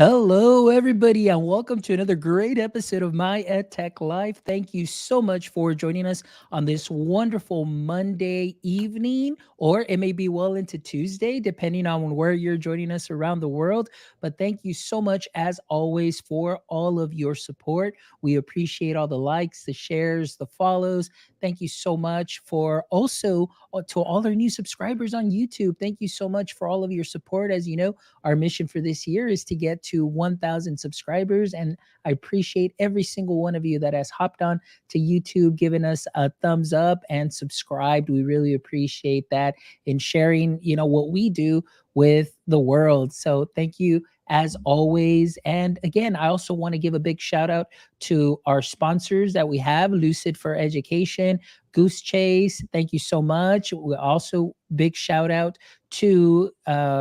Hello, everybody, and welcome to another great episode of My EdTech Life. Thank you so much for joining us on this wonderful Monday evening, or it may be well into Tuesday, depending on where you're joining us around the world. But thank you so much, as always, for all of your support. We appreciate all the likes, the shares, the follows. Thank you so much for also to all our new subscribers on YouTube. Thank you so much for all of your support. As you know, our mission for this year is to get to 1,000 subscribers. And I appreciate every single one of you that has hopped on to YouTube, given us a thumbs up and subscribed. We really appreciate that in sharing, what we do with the world. So thank you as always. And again, I also want to give a big shout out to our sponsors that we have, Lucid for Education, Goose Chase. Thank you so much. We also big shout out to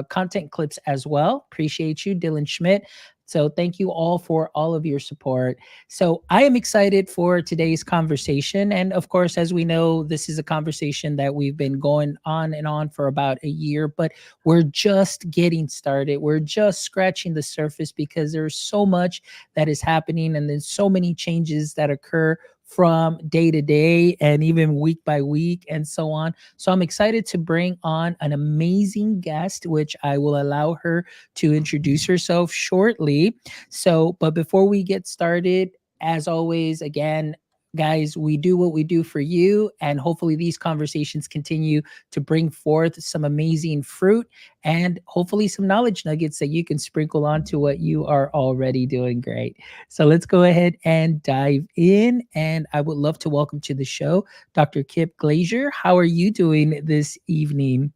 Content Clips as well. Appreciate you, Dylan Schmidt. So thank you all for all of your support. So I am excited for today's conversation. And of course, as we know, this is a conversation that we've been going on and on for about a year, but we're just getting started. We're just scratching the surface because there's so much that is happening and there's so many changes that occur from day to day and even week by week and so on. So I'm excited to bring on an amazing guest, which I will allow her to introduce herself shortly. So, but before we get started, as always, again, guys, we do what we do for you, and hopefully these conversations continue to bring forth some amazing fruit and hopefully some knowledge nuggets that you can sprinkle onto what you are already doing great. So let's go ahead and dive in. And I would love to welcome to the show Dr. Kip Glazer. How are you doing this evening?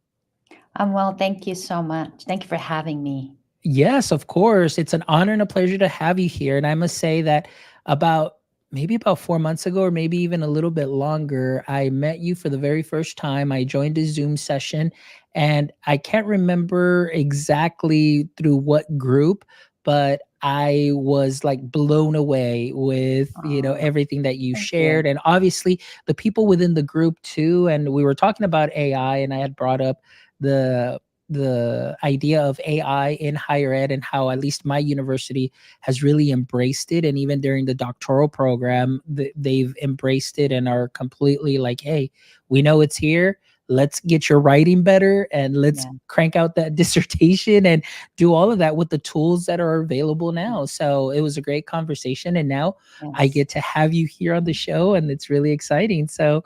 I'm well, thank you so much. Thank you for having me. Yes, of course. It's an honor and a pleasure to have you here. And I must say that about 4 months ago, or maybe even a little bit longer, I met you for the very first time. I joined a Zoom session, and I can't remember exactly through what group, but I was like blown away with, Oh, everything that you thank you. shared. And obviously the people within the group too. And we were talking about AI, and I had brought up the the idea of AI in higher ed and how at least my university has really embraced it. And even during the doctoral program, they've embraced it and are completely like, hey, we know it's here. Let's get your writing better and let's Yeah, crank out that dissertation and do all of that with the tools that are available yeah, now. So it was a great conversation. And now I yes. get to have you here on the show, and it's really exciting. So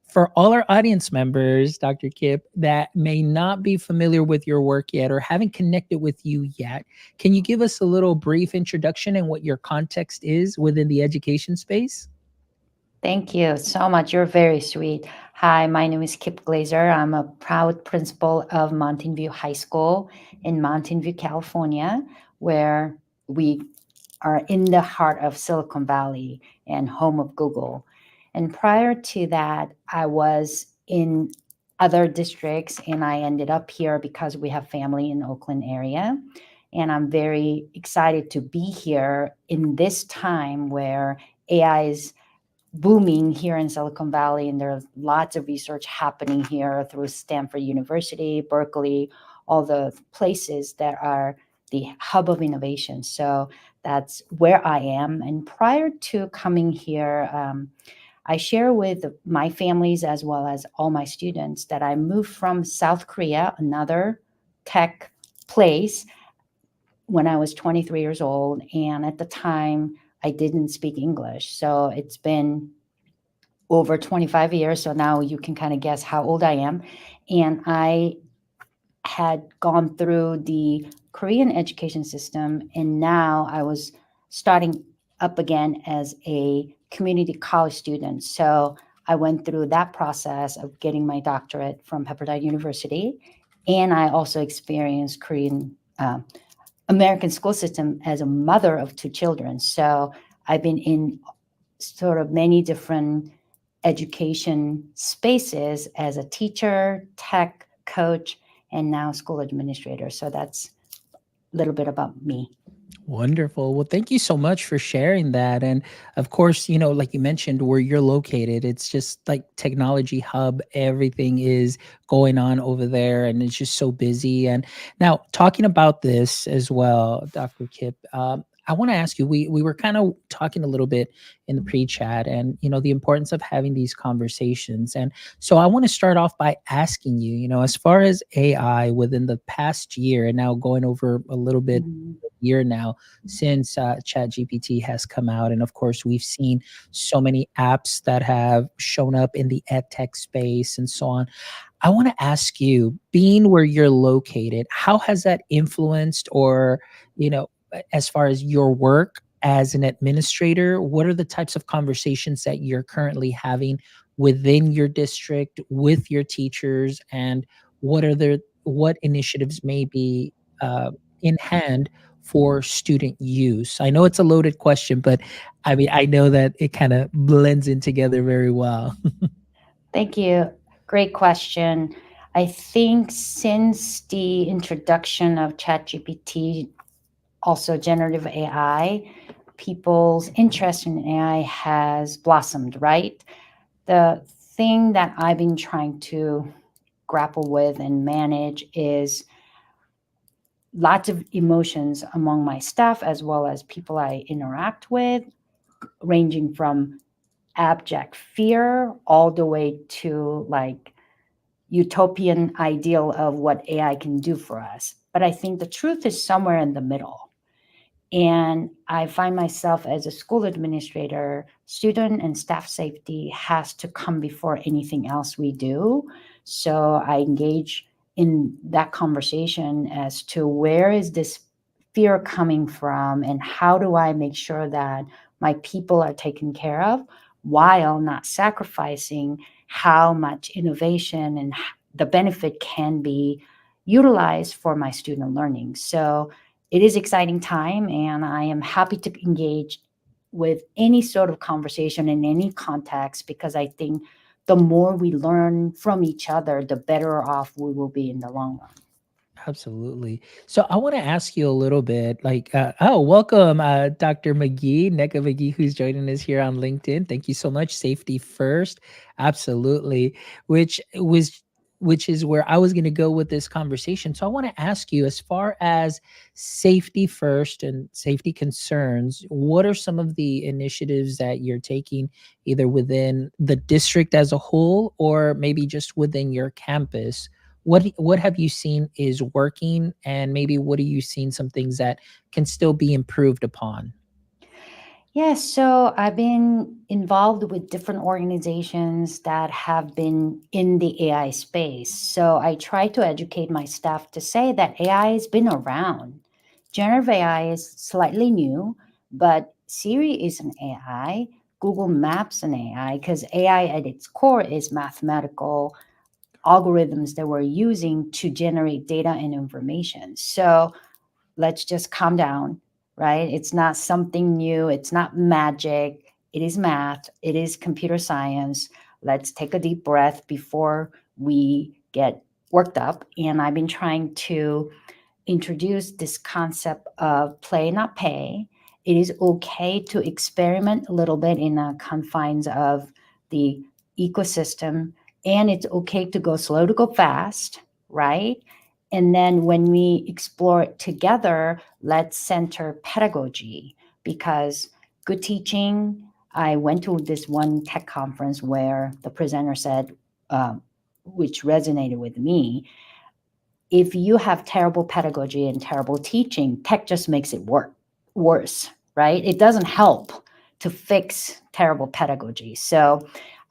for all our audience members, Dr. Kip, that may not be familiar with your work yet or haven't connected with you yet, can you give us a little brief introduction and what your context is within the education space? Thank you so much. You're very sweet. Hi, my name is Kip Glazer. I'm a proud principal of Mountain View High School in Mountain View, California, where we are in the heart of Silicon Valley and home of Google. And prior to that, I was in other districts and I ended up here because we have family in Oakland area. And I'm very excited to be here in this time where AI is booming here in Silicon Valley, and there's lots of research happening here through Stanford University, Berkeley, all the places that are the hub of innovation. So that's where I am. And prior to coming here, I share with my families as well as all my students that I moved from South Korea, another tech place, when I was 23 years old. And at the time, I didn't speak English. So it's been over 25 years. So now you can kind of guess how old I am. And I had gone through the Korean education system, and now I was starting up again as a community college student. So I went through that process of getting my doctorate from Pepperdine University, and I also experienced Korean American school system as a mother of two children. So I've been in sort of many different education spaces as a teacher, tech coach, and now school administrator. So that's a little bit about me. Wonderful. Well, thank you so much for sharing that. And of course, like you mentioned, where you're located, it's just like technology hub. Everything is going on over there and it's just so busy. And now, talking about this as well, Dr. Kip, I want to ask you, we were kind of talking a little bit in the pre-chat and the importance of having these conversations. And so I want to start off by asking you, as far as AI within the past year and now going over a little bit Mhm. year now since ChatGPT has come out. And of course, we've seen so many apps that have shown up in the edtech space and so on. I want to ask you, being where you're located, how has that influenced or, as far as your work as an administrator, what are the types of conversations that you're currently having within your district with your teachers and what initiatives may be in hand for student use? I know it's a loaded question, but I mean, I know that it kind of blends in together very well. Thank you. Great question. I think since the introduction of ChatGPT, also generative AI, people's interest in AI has blossomed, right? The thing that I've been trying to grapple with and manage is lots of emotions among my staff as well as people I interact with, ranging from abject fear all the way to like utopian ideal of what AI can do for us. But I think the truth is somewhere in the middle. And I find myself as a school administrator, student and staff safety has to come before anything else we do. So I engage in that conversation as to where is this fear coming from and how do I make sure that my people are taken care of while not sacrificing how much innovation and the benefit can be utilized for my student learning. So it is exciting time and I am happy to engage with any sort of conversation in any context because I think the more we learn from each other, the better off we will be in the long run. Absolutely. So I want to ask you a little bit like, welcome, Dr. McGee, Neka McGee, who's joining us here on LinkedIn. Thank you so much. Safety first. Absolutely. Which was, which is where I was going to go with this conversation. So I want to ask you, as far as safety first and safety concerns, what are some of the initiatives that you're taking either within the district as a whole or maybe just within your campus? What have you seen is working, and maybe what are you seeing some things that can still be improved upon? Yeah, so I've been involved with different organizations that have been in the AI space. So I try to educate my staff to say that AI has been around. Generative AI is slightly new, but Siri is an AI, Google Maps an AI, because AI at its core is mathematical algorithms that we're using to generate data and information. So let's just calm down, right? It's not something new, it's not magic. It is math, it is computer science. Let's take a deep breath before we get worked up. And I've been trying to introduce this concept of play, not pay. It is okay to experiment a little bit in the confines of the ecosystem, and it's okay to go slow to go fast, right? And then when we explore it together, let's center pedagogy because good teaching. I went to this one tech conference where the presenter said, which resonated with me, if you have terrible pedagogy and terrible teaching, tech just makes it worse, right? It doesn't help to fix terrible pedagogy. So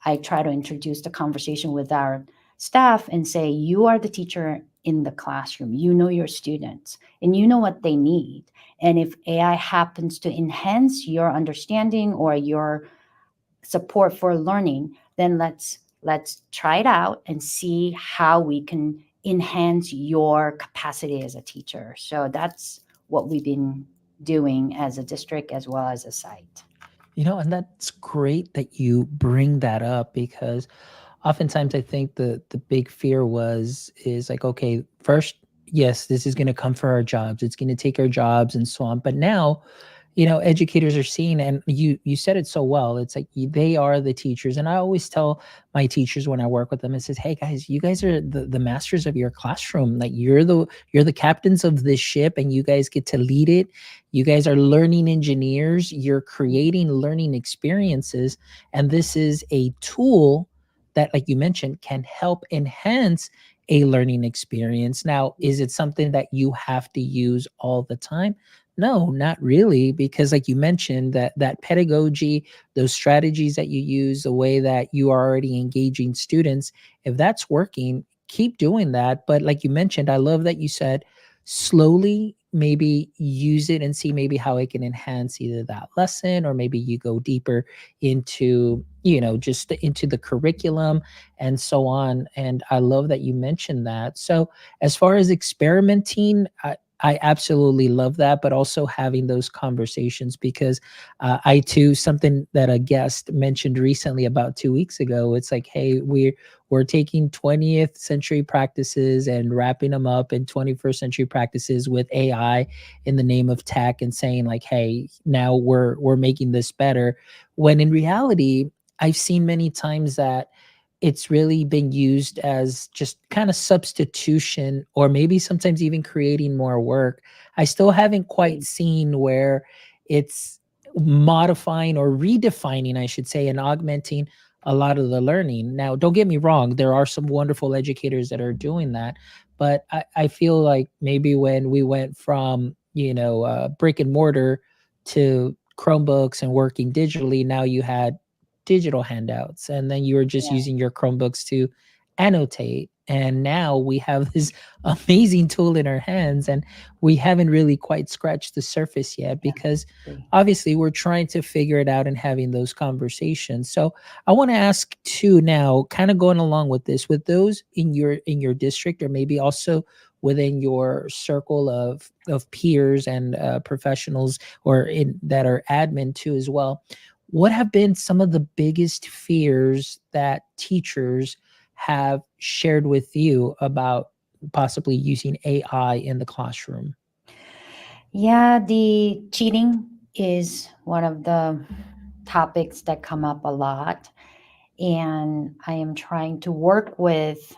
I try to introduce the conversation with our staff and say, you are the teacher in the classroom. You know your students and you know what they need. And if AI happens to enhance your understanding or your support for learning, then let's try it out and see how we can enhance your capacity as a teacher. So that's what we've been doing as a district as well as a site. And that's great that you bring that up because oftentimes I think the big fear is like, okay, first, yes, this is going to come for our jobs. It's going to take our jobs and so on. But now, you know, educators are seeing, and you said it so well. It's like they are the teachers, and I always tell my teachers when I work with them, it says, "Hey guys, you guys are the masters of your classroom. Like you're the captains of this ship, and you guys get to lead it. You guys are learning engineers. You're creating learning experiences, and this is a tool that, like you mentioned, can help enhance a learning experience. Now, is it something that you have to use all the time? No, not really, because like you mentioned, that pedagogy, those strategies that you use, the way that you are already engaging students, if that's working, keep doing that. But like you mentioned, I love that you said slowly maybe use it and see maybe how it can enhance either that lesson, or maybe you go deeper into, you know, just into the curriculum and so on. And I love that you mentioned that. So as far as experimenting, I absolutely love that, but also having those conversations, because I too, something that a guest mentioned recently about 2 weeks ago, it's like, hey, we're taking 20th century practices and wrapping them up in 21st century practices with AI in the name of tech, and saying like, hey, now we're making this better. When in reality, I've seen many times that it's really been used as just kind of substitution, or maybe sometimes even creating more work. I still haven't quite seen where it's modifying or redefining, I should say, and augmenting a lot of the learning. Now, don't get me wrong, there are some wonderful educators that are doing that, but I feel like maybe when we went from, you know, brick and mortar to Chromebooks and working digitally, now you had digital handouts, and then you were just Yeah, using your Chromebooks to annotate. And now we have this amazing tool in our hands, and we haven't really quite scratched the surface yet, yeah, because agree. obviously we're trying to figure it out and having those conversations. So I want to ask too, now kind of going along with this, with those in your district, or maybe also within your circle of peers and professionals, or in that are admin too as well, what have been some of the biggest fears that teachers have shared with you about possibly using AI in the classroom? Yeah, the cheating is one of the topics that come up a lot. And I am trying to work with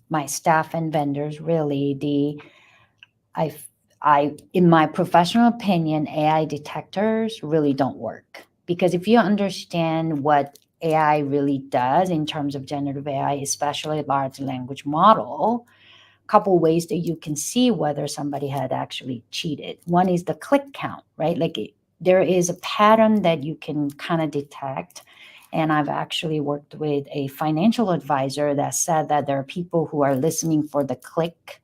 my staff and vendors. Really, I, in my professional opinion, AI detectors really don't work, because if you understand what AI really does in terms of generative AI, especially large language model, couple ways that you can see whether somebody had actually cheated. One is the click count, right? There is a pattern that you can kind of detect. And I've actually worked with a financial advisor that said that there are people who are listening for the click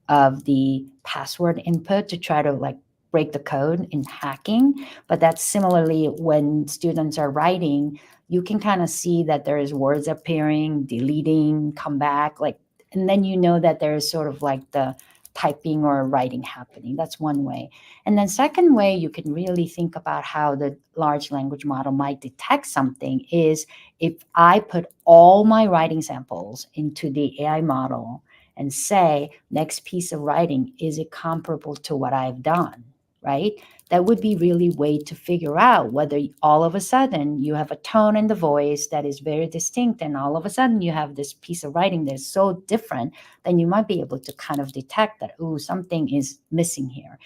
of the password input to try to like break the code in hacking. But that's similarly when students are writing, you can kind of see that there is words appearing, deleting, come back, like, and then you know that there is sort of like the typing or writing happening. That's one way. And then second way you can really think about how the large language model might detect something is if I put all my writing samples into the AI model and say, next piece of writing, is it comparable to what I've done, right? That would be really way to figure out whether all of a sudden you have a tone in the voice that is very distinct, and all of a sudden you have this piece of writing that is so different, then you might be able to kind of detect that, oh, something is missing here.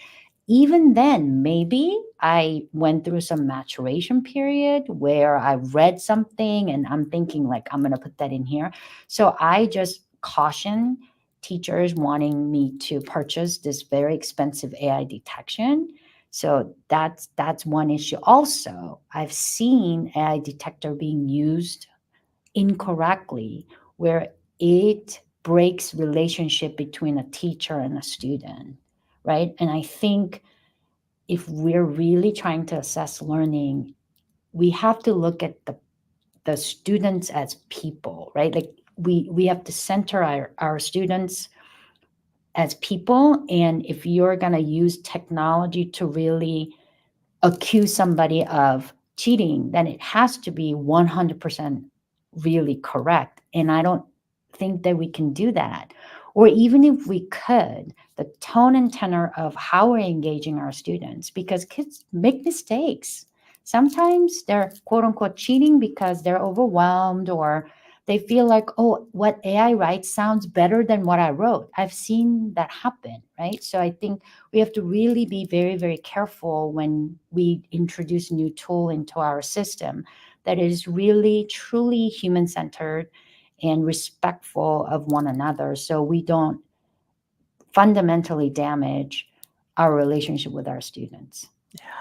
Even then, maybe I went through some maturation period where I read something and I'm thinking like I'm going to put that in here. So I just caution teachers wanting me to purchase this very expensive AI detection. So that's one issue. Also, I've seen AI detector being used incorrectly, where it breaks relationship between a teacher and a student, right? And I think if we're really trying to assess learning, we have to look at the students as people, right? Like we have to center our students as people. And if you're going to use technology to really accuse somebody of cheating, then it has to be 100% really correct. And I don't think that we can do that. or even if we could, the tone and tenor of how we're engaging our students, because kids make mistakes. Sometimes they're quote unquote cheating because they're overwhelmed, or they feel like, oh, what AI writes sounds better than what I wrote. I've seen that happen, right? So I think we have to really be very, very careful when we introduce a new tool into our system that is really, truly human centered and respectful of one another, so we don't fundamentally damage our relationship with our students.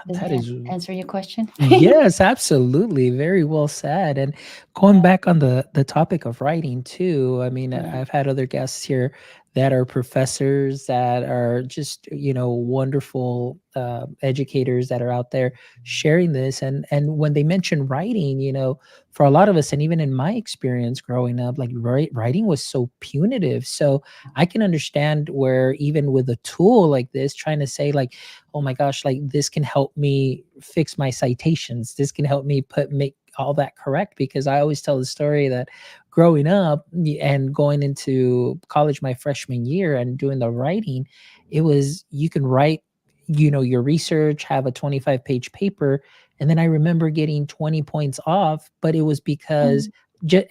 Does That that is answer your question? Yes, absolutely. Very well said. And going Yeah, back on the topic of writing too, I mean, yeah, I've had other guests here that are professors that are just, wonderful educators that are out there sharing this. And when they mention writing, for a lot of us, and even in my experience growing up, like writing was so punitive. So I can understand where even with a tool like this, trying to say like, oh my gosh, like this can help me fix my citations. This can help me make all that correct, because I always tell the story that growing up and going into college my freshman year and doing the writing, it was you can write, your research, have a 25-page paper, and then I remember getting 20 points off, but it was because mm,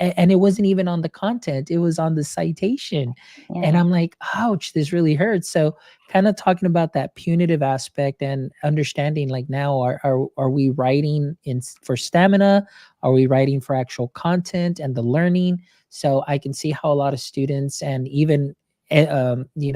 and it wasn't even on the content, it was on the citation. And yeah, I'm like, ouch, this really hurts. So kind of talking about that punitive aspect and understanding like now are we writing for stamina, are we writing for actual content and the learning? So I can see how a lot of students and even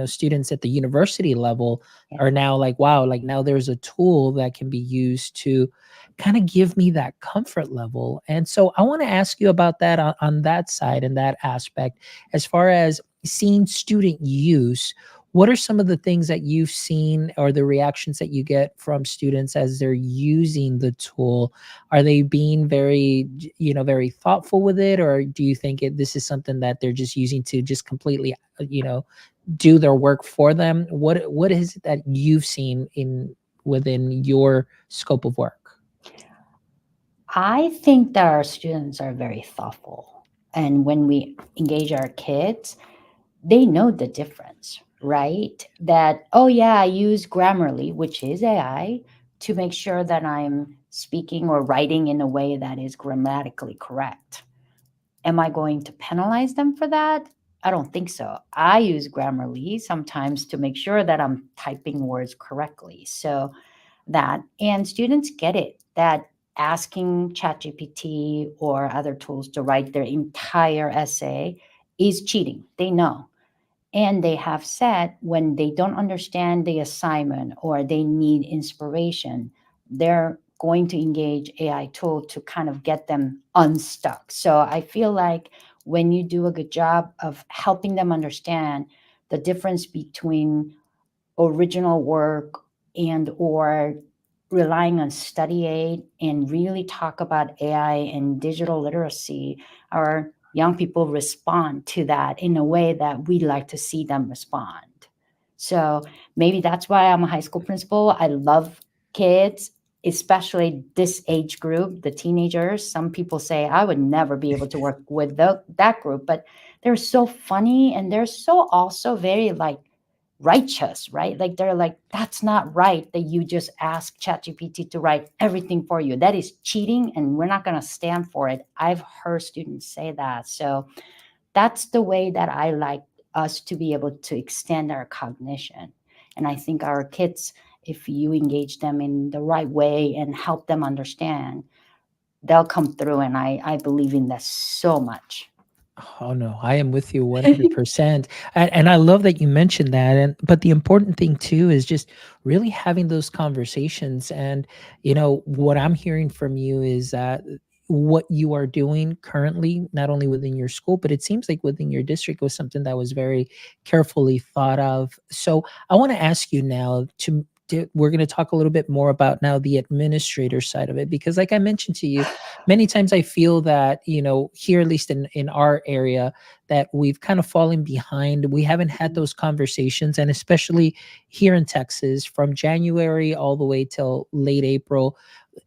students at the university level yeah. are now like, wow, like now there's a tool that can be used to kind of give me that comfort level. And so I want to ask you about that on that side and that aspect, as far as seeing student use. What are some of the things that you've seen or the reactions that you get from students as they're using the tool? Are they being very, very thoughtful with it? Or do you think this is something that they're just using to just completely, do their work for them? What is it that you've seen within your scope of work? I think that our students are very thoughtful. And when we engage our kids, they know the difference, right? That, oh, yeah, I use Grammarly, which is AI, to make sure that I'm speaking or writing in a way that is grammatically correct. Am I going to penalize them for that? I don't think so. I use Grammarly sometimes to make sure that I'm typing words correctly. So that, and students get it, that asking ChatGPT or other tools to write their entire essay is cheating. They know. And they have said when they don't understand the assignment or they need inspiration, they're going to engage AI tool to kind of get them unstuck. So I feel like when you do a good job of helping them understand the difference between original work and or relying on study aid and really talk about AI and digital literacy, our young people respond to that in a way that we like to see them respond. So maybe that's why I'm a high school principal. I love kids, especially this age group, the teenagers. Some people say I would never be able to work with that group, but they're so funny and they're so also very like righteous, right? Like they're like, that's not right that you just ask ChatGPT to write everything for you. That is cheating, and we're not going to stand for it. I've heard students say that. So that's the way that I like us to be able to extend our cognition. And I think our kids, if you engage them in the right way and help them understand, they'll come through. And I believe in that so much. Oh no, I am with you 100%. And I love that you mentioned that. And but the important thing too is just really having those conversations. And what I'm hearing from you is that what you are doing currently, not only within your school, but it seems like within your district, was something that was very carefully thought of. So I want to ask you now we're going to talk a little bit more about now the administrator side of it, because like I mentioned to you, many times I feel that, here, at least in our area, that we've kind of fallen behind. We haven't had those conversations. And especially here in Texas, from January all the way till late April,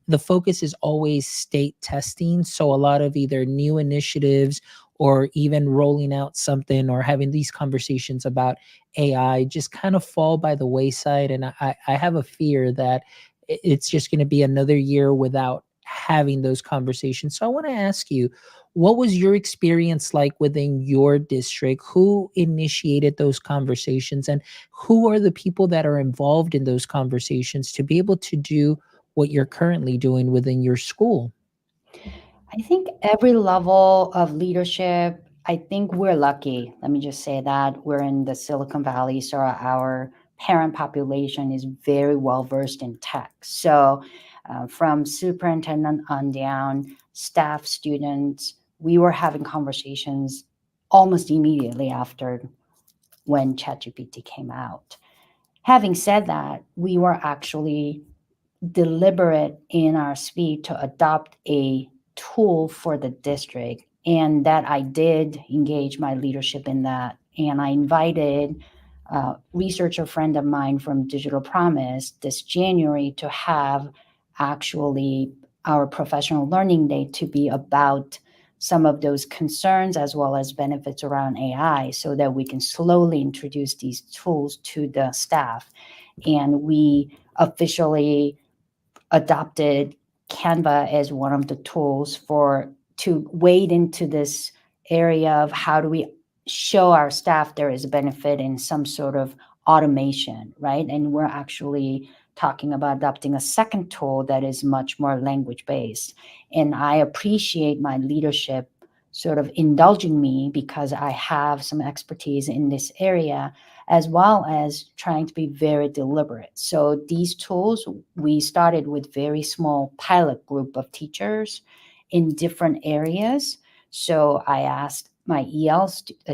the focus is always state testing. So a lot of either new initiatives or even rolling out something or having these conversations about AI just kind of fall by the wayside. And I have a fear that it's just going to be another year without having those conversations. So I want to ask you, what was your experience like within your district? Who initiated those conversations, and who are the people that are involved in those conversations to be able to do what you're currently doing within your school? I think every level of leadership, I think we're lucky. Let me just say that we're in the Silicon Valley, so our parent population is very well versed in tech. So, from superintendent on down, staff, students, we were having conversations almost immediately after when ChatGPT came out. Having said that, we were actually deliberate in our speed to adopt a tool for the district, and that I did engage my leadership in that. And I invited a researcher friend of mine from Digital Promise this January to have actually our professional learning day to be about some of those concerns as well as benefits around AI so that we can slowly introduce these tools to the staff. And we officially adopted Canva as one of the tools for to wade into this area of how do we show our staff there is a benefit in some sort of automation, right? And we're actually talking about adopting a second tool that is much more language based. And I appreciate my leadership sort of indulging me because I have some expertise in this area as well as trying to be very deliberate. So these tools, we started with very small pilot group of teachers in different areas. So I asked my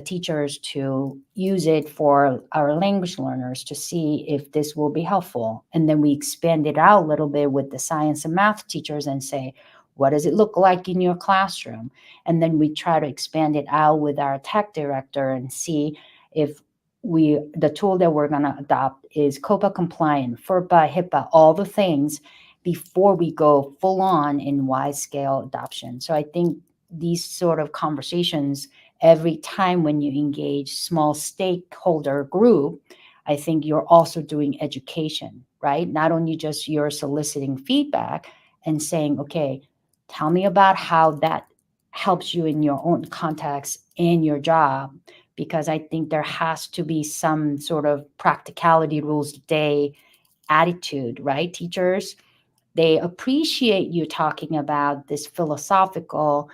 teachers to use it for our language learners to see if this will be helpful. And then we expanded out a little bit with the science and math teachers and say, what does it look like in your classroom? And then we try to expand it out with our tech director and see if the tool that we're going to adopt is COPA compliant, FERPA, HIPAA, all the things before we go full on in wide scale adoption. So I think these sort of conversations, every time when you engage small stakeholder group, I think you're also doing education, right? Not only just you're soliciting feedback and saying, okay, tell me about how that helps you in your own context and your job, because I think there has to be some sort of practicality rules day attitude, right? Teachers, they appreciate you talking about this philosophical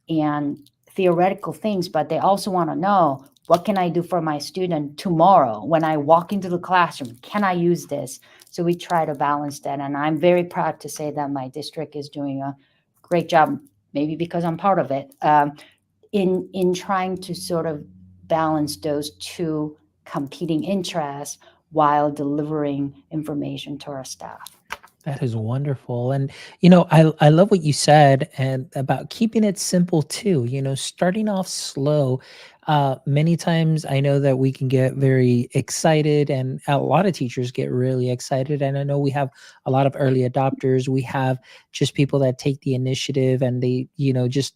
and theoretical things, but they also want to know, what can I do for my student tomorrow when I walk into the classroom? Can I use this? So we try to balance that. And I'm very proud to say that my district is doing a great job, maybe because I'm part of it, in trying to sort of balance those two competing interests while delivering information to our staff. That is wonderful. And I love what you said and about keeping it simple too, starting off slow. Many times I know that we can get very excited, and a lot of teachers get really excited. And I know we have a lot of early adopters. We have just people that take the initiative and they, just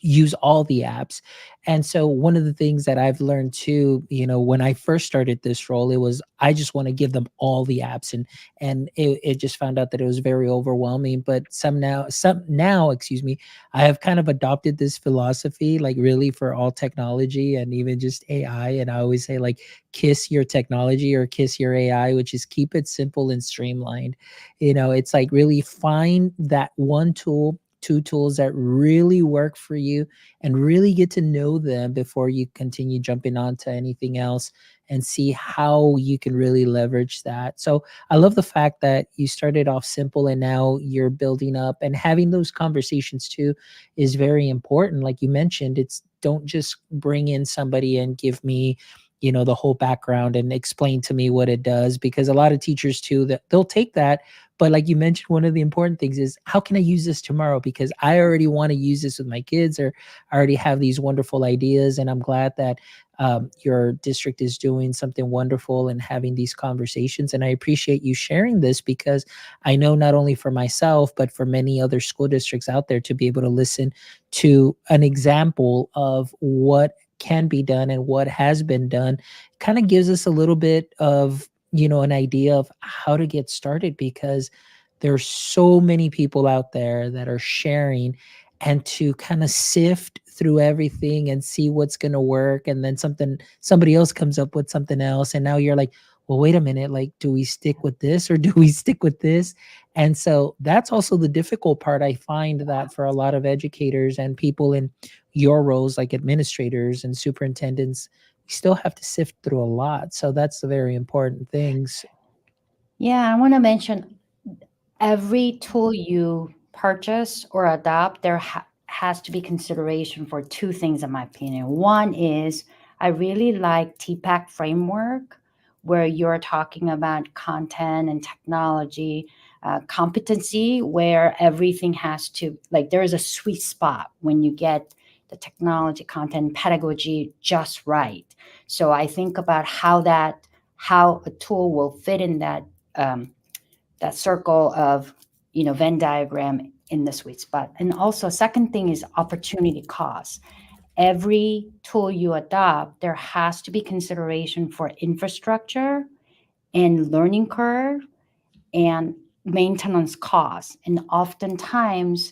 use all the apps. And so one of the things that I've learned too, when I first started this role, it was I just want to give them all the apps, and it just found out that it was very overwhelming. But some now, excuse me, I have kind of adopted this philosophy, like really for all technology and even just AI. And I always say, like, kiss your technology or kiss your AI, which is keep it simple and streamlined. It's like really find that one tool, two tools that really work for you, and really get to know them before you continue jumping on to anything else, and see how you can really leverage that. So I love the fact that you started off simple and now you're building up, and having those conversations too is very important. Like you mentioned, it's don't just bring in somebody and give me the whole background and explain to me what it does, because a lot of teachers too, that they'll take that, but like you mentioned, one of the important things is, how can I use this tomorrow? Because I already want to use this with my kids, or I already have these wonderful ideas. And I'm glad that your district is doing something wonderful and having these conversations. And I appreciate you sharing this because I know not only for myself, but for many other school districts out there to be able to listen to an example of what can be done and what has been done kind of gives us a little bit of an idea of how to get started, because there's so many people out there that are sharing, and to kind of sift through everything and see what's going to work, and then somebody else comes up with something else, and now you're like, well, wait a minute, like, do we stick with this or do we stick with this? And so that's also the difficult part. I find that for a lot of educators and people in your roles like administrators and superintendents, we still have to sift through a lot. So that's the very important things. Yeah, I want to mention every tool you purchase or adopt, there has to be consideration for two things, in my opinion. One is I really like TPAC framework, where you're talking about content and technology competency, where everything has to, like, there is a sweet spot when you get the technology, content, pedagogy just right. So I think about how a tool will fit in um, that circle of Venn diagram in the sweet spot. And also, second thing is opportunity cost. Every tool you adopt, there has to be consideration for infrastructure and learning curve and maintenance costs. And oftentimes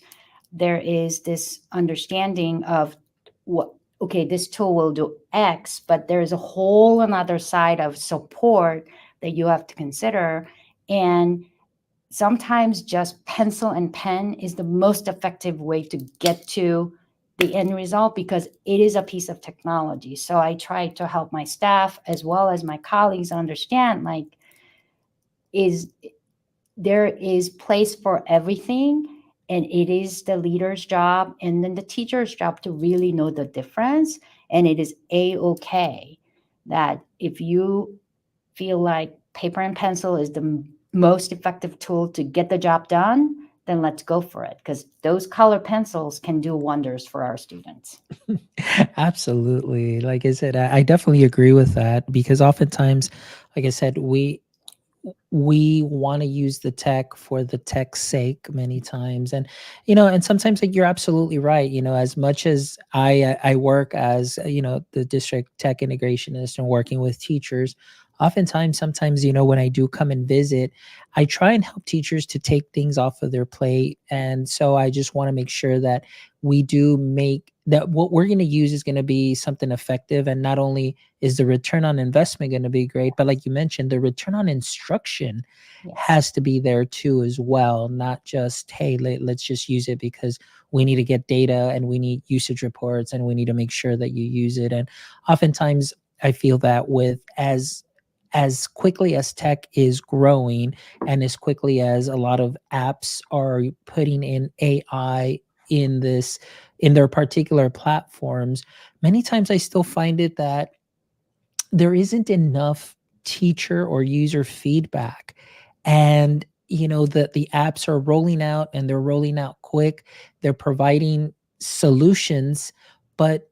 there is this understanding of what, okay, this tool will do X, but there's a whole another side of support that you have to consider. And sometimes just pencil and pen is the most effective way to get to the end result, because it is a piece of technology. So I try to help my staff as well as my colleagues understand, like, is there is place for everything, and it is the leader's job and then the teacher's job to really know the difference. And it is a-okay that if you feel like paper and pencil is the most effective tool to get the job done, then let's go for it, because those color pencils can do wonders for our students. Absolutely. Like I said, I definitely agree with that, because oftentimes, like I said, we want to use the tech for the tech's sake many times. And and sometimes, like, you're absolutely right. As much as I work as the district tech integrationist and working with teachers, oftentimes, sometimes, when I do come and visit, I try and help teachers to take things off of their plate. And so I just want to make sure that we do make that what we're going to use is going to be something effective. And not only is the return on investment going to be great, but like you mentioned, the return on instruction Yes. has to be there too as well. Not just, hey, let's just use it because we need to get data and we need usage reports and we need to make sure that you use it. And oftentimes I feel that with as quickly as tech is growing, and as quickly as a lot of apps are putting in AI in this in their particular platforms, many times I still find it that there isn't enough teacher or user feedback. And the apps are rolling out, and they're rolling out quick. They're providing solutions, but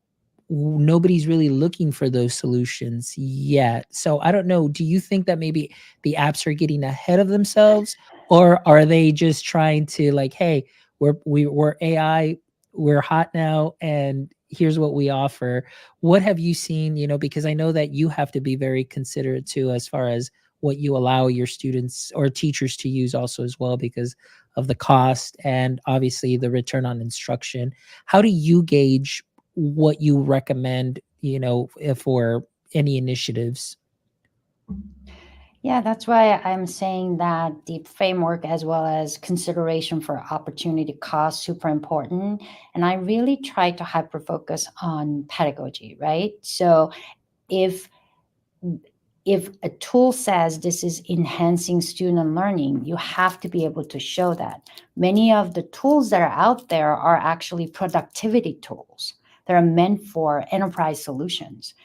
nobody's really looking for those solutions yet. So I don't know, do you think that maybe the apps are getting ahead of themselves, or are they just trying to, like, hey, we're AI, we're hot now, and here's what we offer? What have you seen? Because I know that you have to be very considerate too, as far as what you allow your students or teachers to use also as well, because of the cost and obviously the return on instruction. How do you gauge what you recommend, if for any initiatives? Yeah, that's why I'm saying that the framework as well as consideration for opportunity cost super important. And I really try to hyper focus on pedagogy, right? So if if a tool says this is enhancing student learning, you have to be able to show that. Many of the tools that are out there are actually productivity tools. They're meant for enterprise solutions.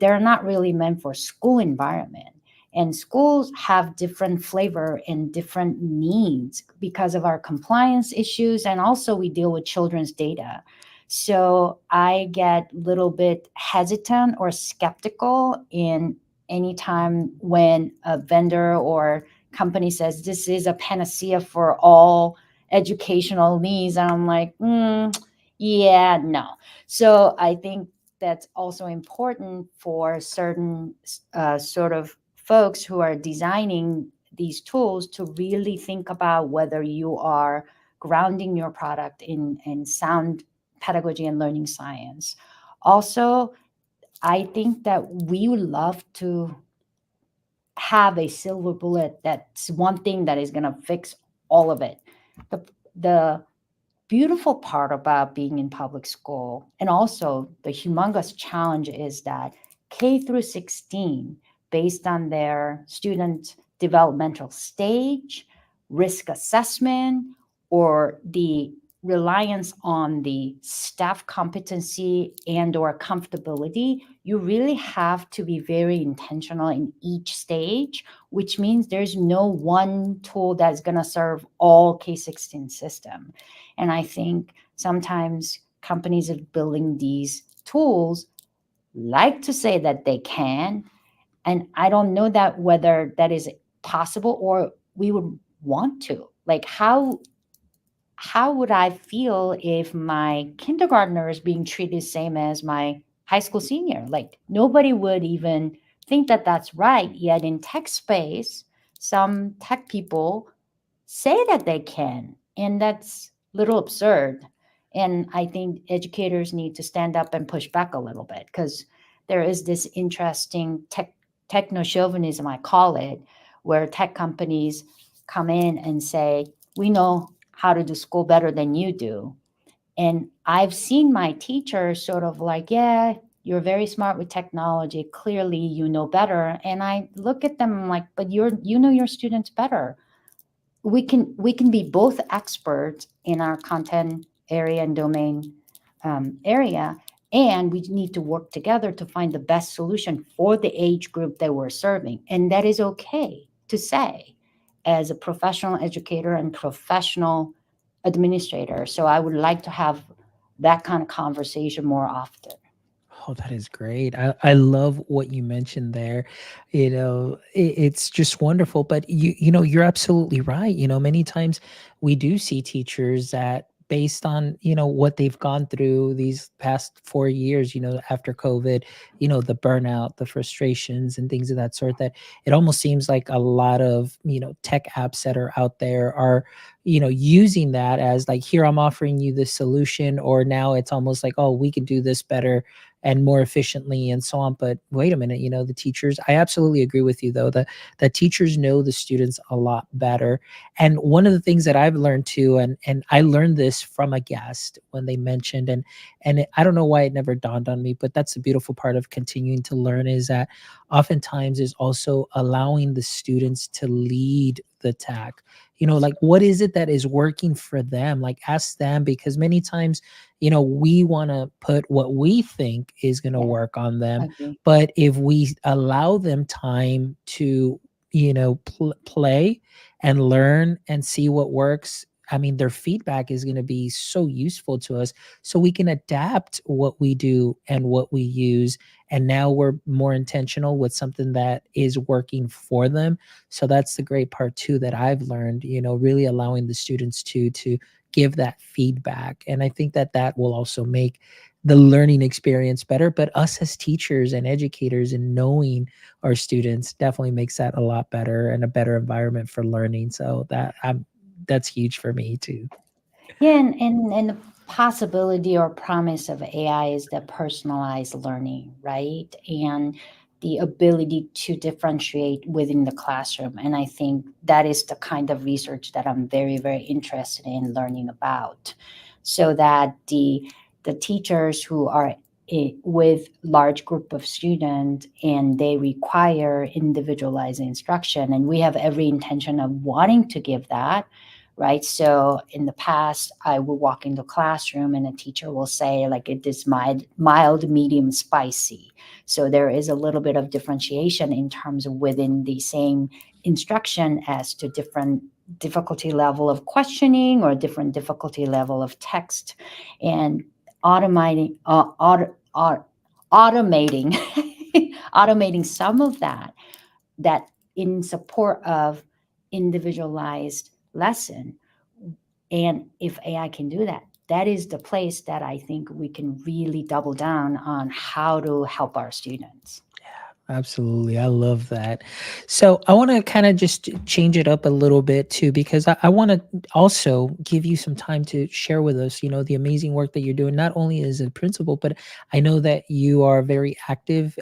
They're not really meant for school environment. And schools have different flavor and different needs because of our compliance issues. And also, we deal with children's data. So I get a little bit hesitant or skeptical in any time when a vendor or company says this is a panacea for all educational needs. And I'm like, yeah, no. So I think that's also important for certain sort of folks who are designing these tools to really think about whether you are grounding your product in sound pedagogy and learning science. Also, I think that we would love to have a silver bullet that's one thing that is going to fix all of it. The beautiful part about being in public school, and also the humongous challenge, is that K through 16, based on their student developmental stage, risk assessment, or the reliance on the staff competency and or comfortability, you really have to be very intentional in each stage, which means there's no one tool that's going to serve all K-16 system. And I think sometimes companies are building these tools like to say that they can. And I don't know that whether that is possible or we would want to. Like how would I feel if my kindergartner is being treated the same as my high school senior? Like nobody would even think that that's right. Yet in tech space, some tech people say that they can, and that's a little absurd. And I think educators need to stand up and push back a little bit because there is this interesting techno chauvinism, I call it, where tech companies come in and say, we know how to do school better than you do. And I've seen my teachers sort of like, yeah, you're very smart with technology, clearly you know better. And I look at them like, but you know your students better. We can be both experts in our content area and domain area, and we need to work together to find the best solution for the age group that we're serving, and that is okay to say as a professional educator and professional administrator. So I would like to have that kind of conversation more often. Oh, that is great. I love what you mentioned there. It's just wonderful. But you're absolutely right. Many times we do see teachers that based on, what they've gone through these past 4 years, after COVID, the burnout, the frustrations and things of that sort, that it almost seems like a lot of, tech apps that are out there are, using that as like, here, I'm offering you this solution, or now it's almost like, oh, we can do this better and more efficiently and so on. But wait a minute, the teachers, I absolutely agree with you though, that teachers know the students a lot better. And one of the things that I've learned too, and I learned this from a guest when they mentioned, I don't know why it never dawned on me, but that's the beautiful part of continuing to learn, is that oftentimes is also allowing the students to lead the tech. Like, what is it that is working for them? Like, ask them, because many times, we want to put what we think is going to Yeah, work on them. agree. But if we allow them time to, play and learn and see what works, I mean, their feedback is going to be so useful to us, so we can adapt what we do and what we use. And now we're more intentional with something that is working for them. So that's the great part too that I've learned, really allowing the students to give that feedback. And I think that that will also make the learning experience better. But us as teachers and educators and knowing our students definitely makes that a lot better and a better environment for learning. So that's huge for me too. Yeah, and the possibility or promise of AI is the personalized learning, right? And the ability to differentiate within the classroom. And I think that is the kind of research that I'm very, very interested in learning about, so that the teachers who are with large group of students and they require individualized instruction, and we have every intention of wanting to give that, right? So in the past, I will walk into classroom and a teacher will say, like, it is mild, medium, spicy. So there is a little bit of differentiation in terms of within the same instruction as to different difficulty level of questioning or different difficulty level of text. And automating automating automating some of that in support of individualized lesson. And if AI can do that, that is the place that I think we can really double down on how to help our students. Absolutely. I love that. So I want to kind of just change it up a little bit too, because I want to also give you some time to share with us, the amazing work that you're doing, not only as a principal, but I know that you are very active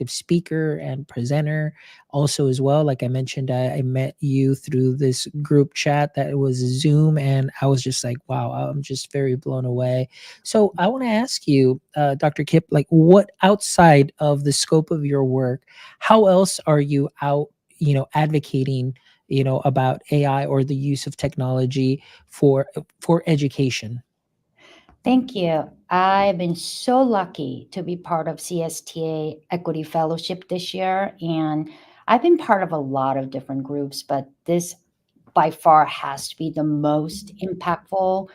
speaker and presenter also as well. Like I mentioned, I met you through this group chat that was Zoom, and I was just like, wow, I'm just very blown away. So I want to ask you, Dr. Kip, like what outside of the scope of your work, how else are you out, advocating, about AI or the use of technology for education? Thank you. I've been so lucky to be part of CSTA Equity Fellowship this year, and I've been part of a lot of different groups, but this by far has to be the most impactful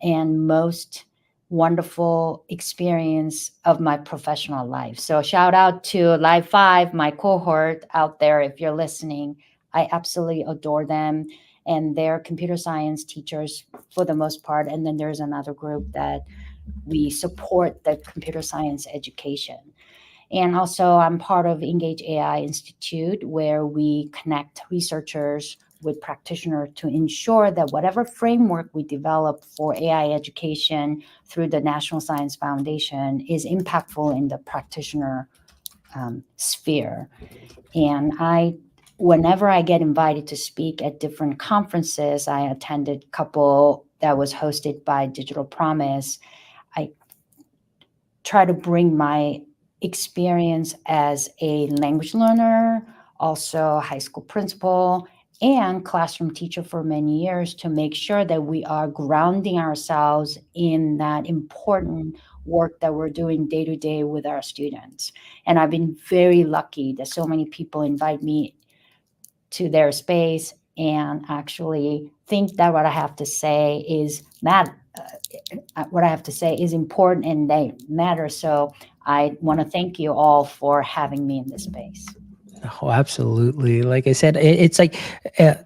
and most wonderful experience of my professional life. So, shout out to Live 5, my cohort out there, if you're listening. I absolutely adore them. And they're computer science teachers for the most part. And then there's another group that we support the computer science education. And also, I'm part of EngageAI Institute, where we connect researchers with practitioners to ensure that whatever framework we develop for AI education through the National Science Foundation is impactful in the practitioner sphere. And whenever I get invited to speak at different conferences, I attended a couple that was hosted by Digital Promise. I try to bring my experience as a language learner, also high school principal, and classroom teacher for many years to make sure that we are grounding ourselves in that important work that we're doing day to day with our students. And I've been very lucky that so many people invite me to their space and actually think that what I have to say is what I have to say is important and they matter. So I want to thank you all for having me in this space. Oh, absolutely. Like I said, it's like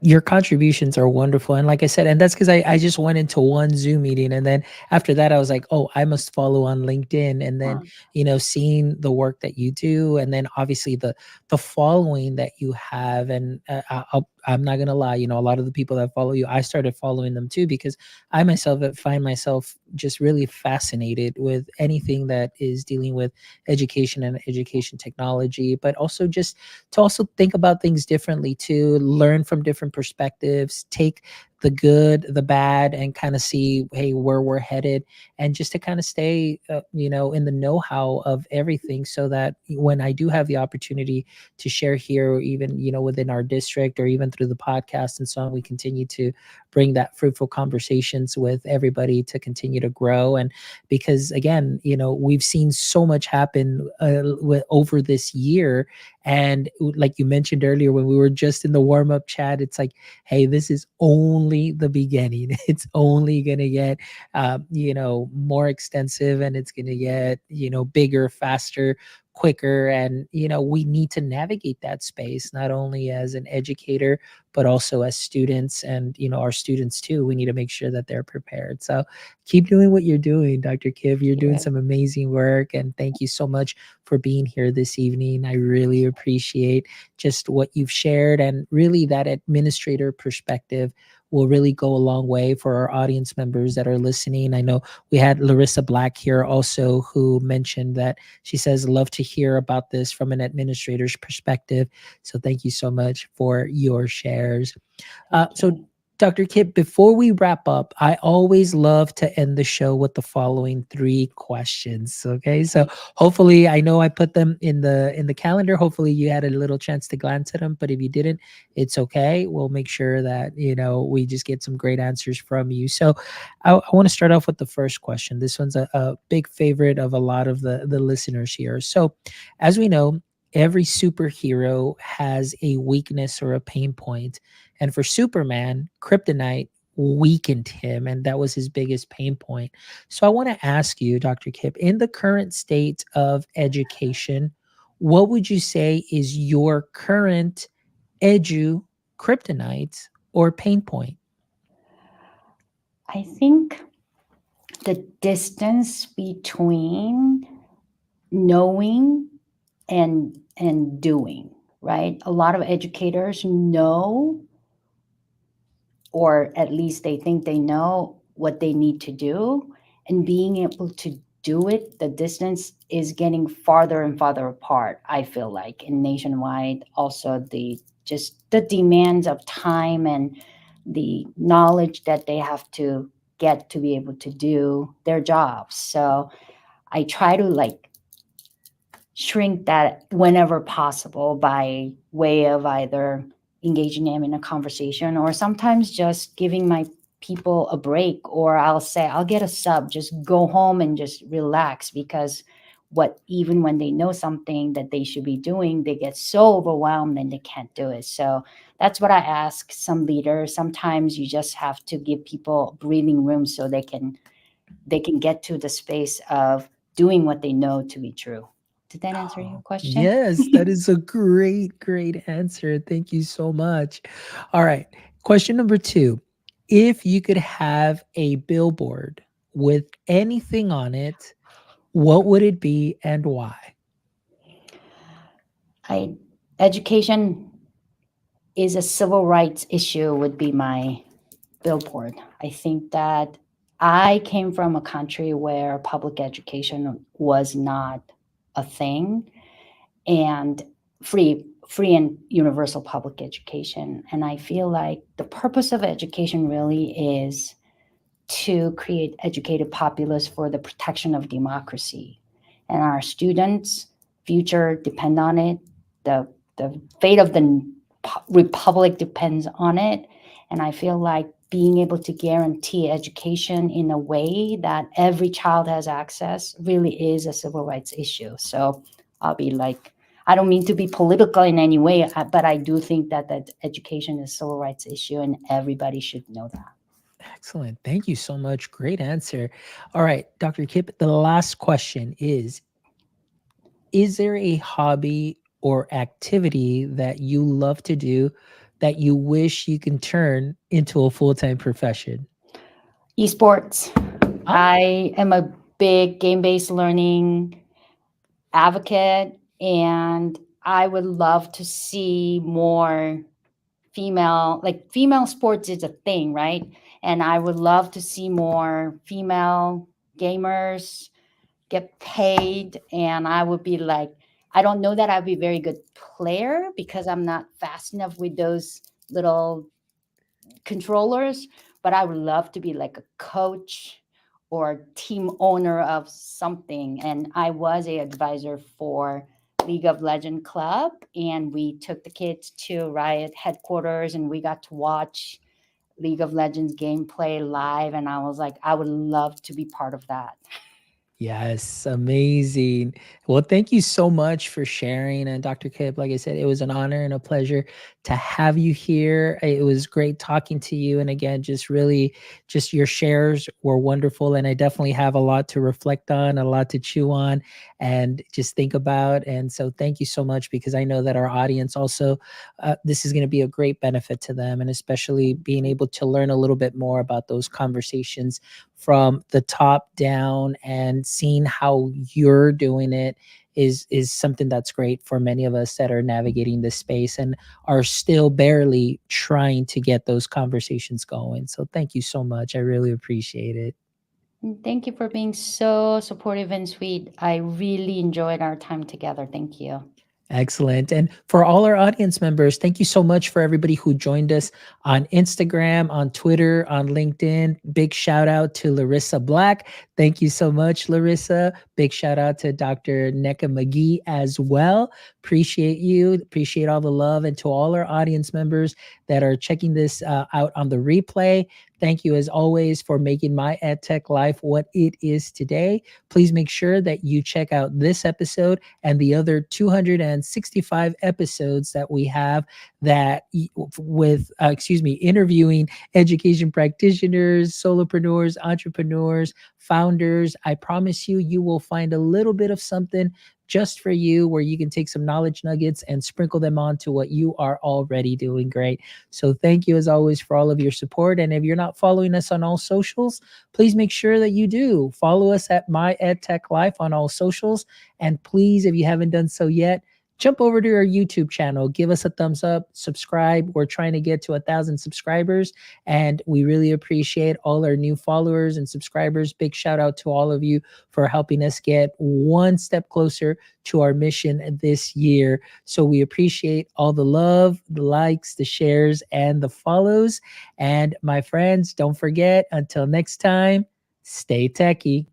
your contributions are wonderful. And like I said, and that's because I just went into one Zoom meeting. And then after that, I was like, oh, I must follow on LinkedIn. And then, Um, seeing the work that you do. And then obviously the following that you have. And I'm not going to lie, a lot of the people that follow you, I started following them too, because I myself find myself just really fascinated with anything that is dealing with education and education technology, but also just to also think about things differently, to learn from different perspectives, take the good, the bad, and kind of see, hey, where we're headed, and just to kind of stay, in the know-how of everything, so that when I do have the opportunity to share here, or even within our district, or even through the podcast and so on, we continue to bring that fruitful conversations with everybody to continue to grow. And because again, we've seen so much happen over this year, and like you mentioned earlier, when we were just in the warm up chat, it's like, hey, this is only the beginning. It's only going to get, more extensive, and it's going to get, bigger, faster, quicker. And, we need to navigate that space, not only as an educator, but also as students, and, our students too. We need to make sure that they're prepared. So keep doing what you're doing, Dr. Kiv. You're doing some amazing work. And thank you so much for being here this evening. I really appreciate just what you've shared, and really that administrator perspective will really go a long way for our audience members that are listening. I know we had Larissa Black here also, who mentioned that she says, love to hear about this from an administrator's perspective. So thank you so much for your shares. Thank So, you. Dr. Kip, before we wrap up, I always love to end the show with the following three questions. Okay, so Okay. hopefully, I know I put them in the calendar. Hopefully, you had a little chance to glance at them. But if you didn't, it's okay. We'll make sure that we just get some great answers from you. So, I want to start off with the first question. This one's a big favorite of a lot of the listeners here. So, as we know, every superhero has a weakness or a pain point, and for Superman, kryptonite weakened him, and that was his biggest pain point. So I want to ask you, Dr. Kip, in the current state of education, what would you say is your current edu kryptonite or pain point? I think the distance between knowing and doing, right? A lot of educators know, or at least they think they know what they need to do, and being able to do it, the distance is getting farther and farther apart, I feel like. And nationwide, also the just the demands of time and the knowledge that they have to get to be able to do their jobs. So I try to like shrink that whenever possible by way of either engaging them in a conversation or sometimes just giving my people a break, or I'll say I'll get a sub, just go home and just relax, because what even when they know something that they should be doing, they get so overwhelmed and they can't do it. So that's what I ask some leaders. Sometimes you just have to give people breathing room so they can get to the space of doing what they know to be true. Did that answer your Oh, question? yes, that is a great, great answer. Thank you so much. All right. Question number two. If you could have a billboard with anything on it, what would it be and why? I Education is a civil rights issue would be my billboard. I think that I came from a country where public education was not a thing, and free and universal public education. And I feel like the purpose of education really is to create educated populace for the protection of democracy. And our students' future depend on it. The fate of the republic depends on it. And I feel like being able to guarantee education in a way that every child has access really is a civil rights issue. So I'll be like, I don't mean to be political in any way, but I do think that education is a civil rights issue and everybody should know that. Excellent. Thank you so much. Great answer. All right, Dr. Kip, the last question is there a hobby or activity that you love to do that you wish you can turn into a full-time profession? Esports. Ah, I am a big game based learning advocate, and I would love to see more female sports is a thing, right? And I would love to see more female gamers get paid. And I would be like, I don't know that I'd be a very good player because I'm not fast enough with those little controllers, but I would love to be like a coach or team owner of something. And I was a advisor for League of Legend Club, and we took the kids to Riot headquarters, and we got to watch League of Legends gameplay live. And I was like, I would love to be part of that. yes, amazing. Well, thank you so much for sharing. And Dr. Kip, like I said, it was an honor and a pleasure to have you here. It was great talking to you. And again, just really, just your shares were wonderful. And I definitely have a lot to reflect on, a lot to chew on, and just think about. And so thank you so much, because I know that our audience also, this is going to be a great benefit to them. And especially being able to learn a little bit more about those conversations from the top down and seeing how you're doing it is something that's great for many of us that are navigating this space and are still barely trying to get those conversations going. So thank you so much. I really appreciate it. And thank you for being so supportive and sweet. I really enjoyed our time together. Thank you. Excellent. And for all our audience members, thank you so much for everybody who joined us on Instagram, on Twitter, on LinkedIn. Big shout out to Larissa Black. Thank you so much, Larissa. Big shout out to Dr. Neka McGee as well. Appreciate you. Appreciate all the love. And to all our audience members that are checking this out on the replay, Thank you, as always, for making my EdTech life what it is today. Please make sure that you check out this episode and the other 265 episodes that we have that with, excuse me, interviewing education practitioners, solopreneurs, entrepreneurs, founders. I promise you, you will find a little bit of something just for you where you can take some knowledge nuggets and sprinkle them onto what you are already doing great. So thank you, as always, for all of your support. And if you're not following us on all socials, please make sure that you do follow us at My EdTech Life on all socials. And please, if you haven't done so yet, jump over to our YouTube channel, give us a thumbs up, subscribe. We're trying to get to 1,000 subscribers, and we really appreciate all our new followers and subscribers. Big shout out to all of you for helping us get one step closer to our mission this year. So we appreciate all the love, the likes, the shares, and the follows. And my friends, don't forget, until next time, stay techie.